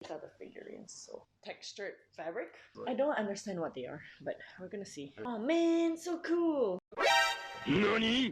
These are the figurines, so textured fabric. I don't understand what they are, but we're gonna see. Oh man, so cool! NANI?!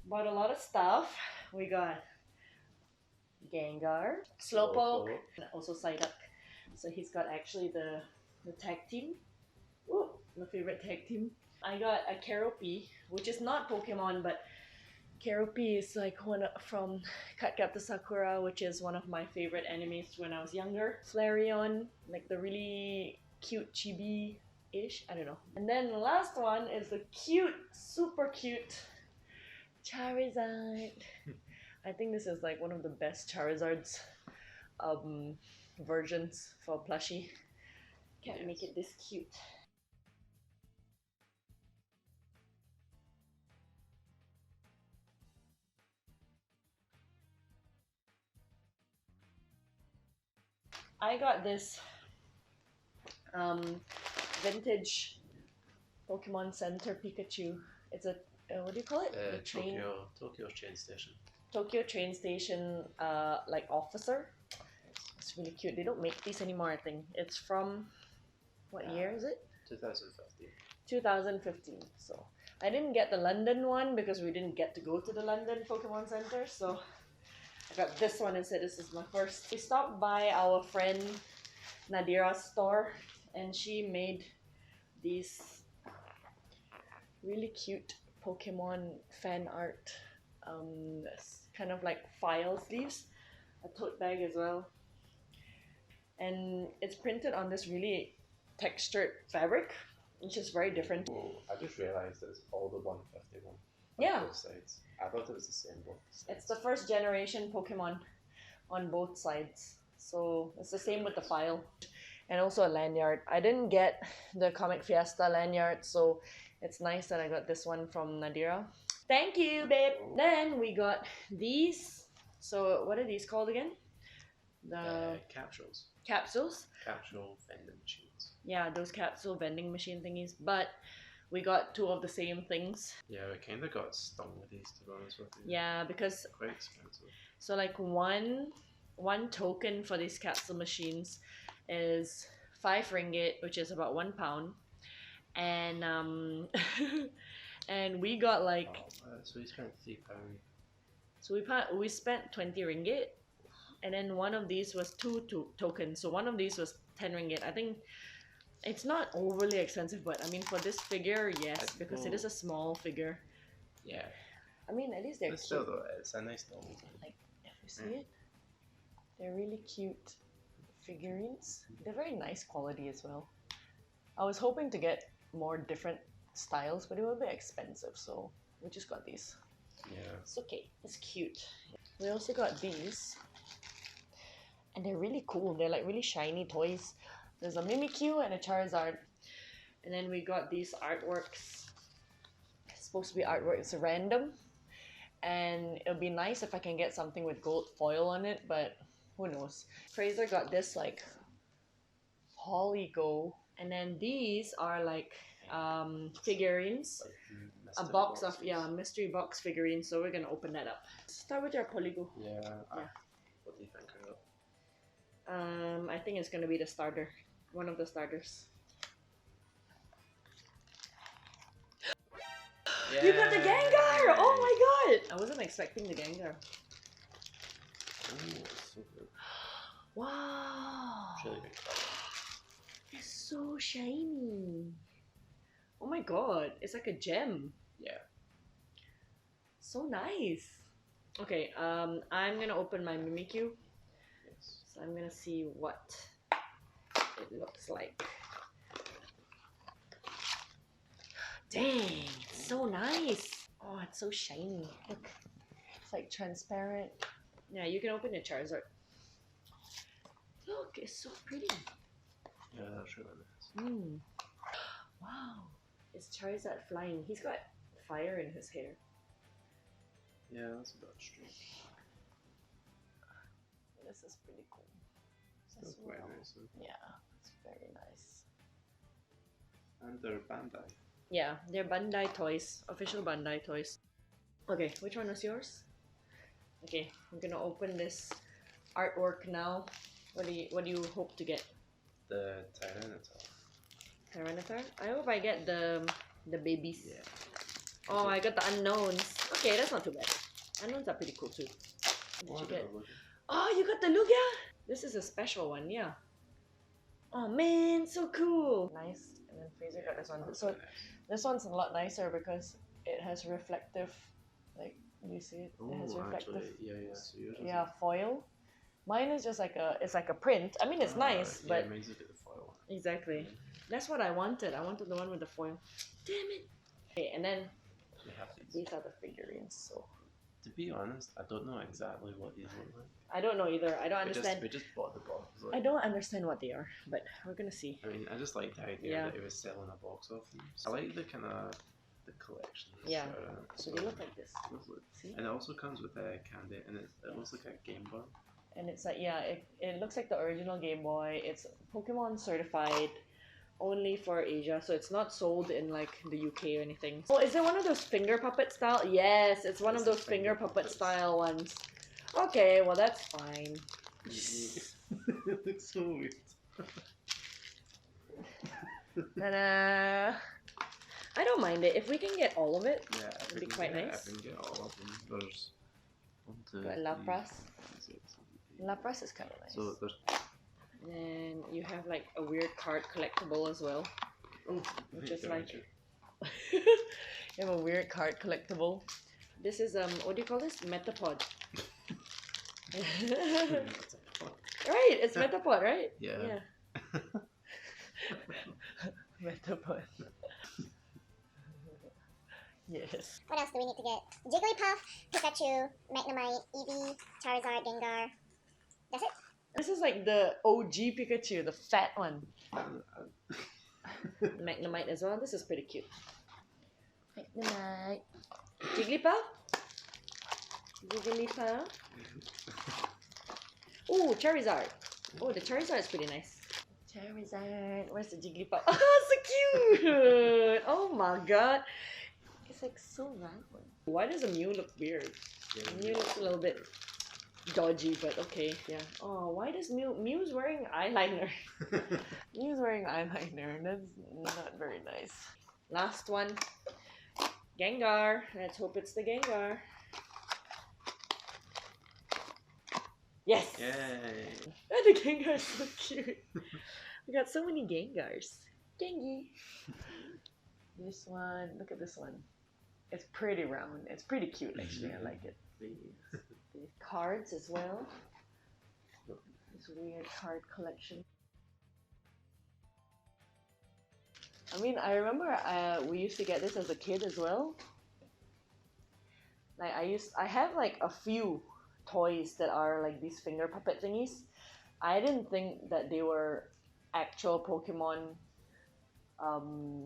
Bought a lot of stuff. We got Gengar, Slowpoke, and also Psyduck. So he's got actually the tag team. Ooh, my favorite tag team. I got a Carope, which is not Pokemon, but Carope is like one from Cardcaptor Sakura, which is one of my favorite animes when I was younger. Flareon, like the really cute chibi-ish, I don't know. And then the last one is the cute, super cute Charizard. I think this is like one of the best Charizard's versions for plushie. Can't make it this cute. I got this vintage Pokemon Center Pikachu. It's a what do you call it? Tokyo train station. Tokyo train station, like officer. It's really cute. They don't make these anymore. I think it's from what year is it? 2015. 2015. So I didn't get the London one because we didn't get to go to the London Pokemon Center. So I got this one instead. This is my first. We stopped by our friend Nadira's store, and she made these really cute Pokemon fan art, kind of like file sleeves, a tote bag as well, and it's printed on this really textured fabric, which is very different. Oh, I just realized it's all the 151 Yeah. on both sides. I thought it was the same both sides. It's the first generation Pokemon on both sides, so it's the same with the file. And also a lanyard. I didn't get the Comic Fiesta lanyard, so it's nice that I got this one from Nadira. Thank you, babe. Then we got these. So what are these called again? The capsules. Capsules? Capsule vending machines. Yeah, those capsule vending machine thingies. But we got two of the same things. Yeah, we kind of got stung with these, to be honest with you. Yeah, because quite expensive. So like one token for these capsule machines is 5 ringgit, which is about £1. and and we got like So he spent £3. so we spent 20 ringgit, and then one of these was two tokens. So one of these was 10 ringgit. I think it's not overly expensive, but I mean for this figure, yes, because it is a small figure. Yeah. I mean, at least they're But cute. still, though, it's a nice doll. Like, if you see it, they're really cute figurines. They're very nice quality as well. I was hoping to get more different styles, but it would be expensive, so we just got these. Yeah. It's okay. It's cute. We also got these, and they're really cool. They're like really shiny toys. There's a Mimikyu and a Charizard, and then we got these artworks. It's supposed to be artwork. It's random, and it'll be nice if I can get something with gold foil on it, but who knows. Fraser got this like polygo, and then these are like figurines. Like A box of mystery box figurines, so we're gonna open that up. Start with your polygo. Yeah. Yeah. What do you think of it? I think it's gonna be the starter. One of the starters. Yeah. You got the Gengar! Oh my god! I wasn't expecting the Gengar. Ooh, it's so good. Wow! It's really good. It's so shiny. Oh my god, it's like a gem. Yeah. So nice. Okay, I'm gonna open my Mimikyu. Yes. So I'm gonna see what it looks like. Dang, it's so nice. Oh, it's so shiny. Look, it's like transparent. Yeah, you can open the Charizard. Look, it's so pretty. Yeah, that's really nice. Wow, it's Charizard flying. He's got fire in his hair. Yeah, that's a bit strange. This is pretty cool. Still As quite well. nice. Though. Yeah, it's very nice. And they're Bandai. Yeah, they're Bandai toys, official Bandai toys. Okay, which one was yours? Okay, I'm gonna open this artwork now. What do you hope to get? The Tyranitar. Tyranitar? I hope I get the babies. Yeah. Oh, I got the unknowns. Okay, that's not too bad. Unknowns are pretty cool too. What did you get? Oh, you got the Lugia? This is a special one, yeah. Oh man, so cool. Nice. And then Fraser got this one. So this one's a lot nicer because it has reflective, like, you see it? It has reflective. Actually, yeah. So yours is Yeah, foil. Mine is just like it's like a print. I mean, it's nice, yeah, but mine's a bit of foil. exactly. That's what I wanted. I wanted the one with the foil. Damn it. Okay, and then We have these. these are the figurines. So To be honest, I don't know exactly what these look like. I don't know either. I don't understand. We just bought the box. I don't understand what they are, but we're gonna see. I mean, I just like the idea Yeah. that it was selling a box of them. I like the kind of the collections. Yeah. So they look like this. Lovely. See? And it also comes with a candy, and it looks like a Game Boy. And it's like, yeah, it looks like the original Game Boy. It's Pokemon certified, only for Asia, so it's not sold in like the UK or anything. Oh, is it one of those finger puppet style? Yes, it's one of It's the those finger finger puppet puppets. style ones. Okay, well that's fine. It looks so weird. Ta-da! I don't mind it if we can get all of it. Yeah, It'd be quite nice. I can get all of them. There's one, two, Got three, Lapras. 6, 7, 8. Lapras is kind of nice. So there's And you have like a weird card collectible as well. Which is like you have a weird card collectible. This is what do you call this? Metapod. Right, it's Metapod, right? Yeah. Metapod. Yes. What else do we need to get? Jigglypuff, Pikachu, Magnemite, Eevee, Charizard, Gengar. That's it? This is like the OG Pikachu, the fat one. Magnemite as well. This is pretty cute. Magnemite. Jigglypuff? Jigglypuff. Ooh, Charizard. Oh, the Charizard is pretty nice. Charizard. Where's the Jigglypuff? Oh, so cute! Oh my god. It's like so round. Why does a Mew look weird? Mew looks a little bit dodgy, but okay, yeah. Oh, why does Mew's wearing eyeliner? Mew's wearing eyeliner. That's not very nice. Last one. Gengar. Let's hope it's the Gengar. Yes! Yay! Oh, the Gengar is so cute. We got so many Gengars. Gengi. This one, look at this one. It's pretty round. It's pretty cute actually. I like it. The cards as well. This weird card collection. I mean, I remember we used to get this as a kid as well. Like I have like a few toys that are like these finger puppet thingies. I didn't think that they were actual Pokemon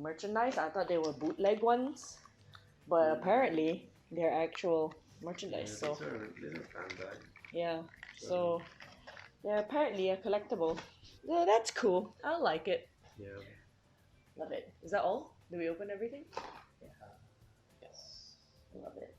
merchandise. I thought they were bootleg ones, but apparently they're actual merchandise. Yeah, so these are fan bags. yeah, so they're apparently a collectible. So that's cool. I like it. Yeah. Love it. Is that all? Did we open everything? Yes. Love it.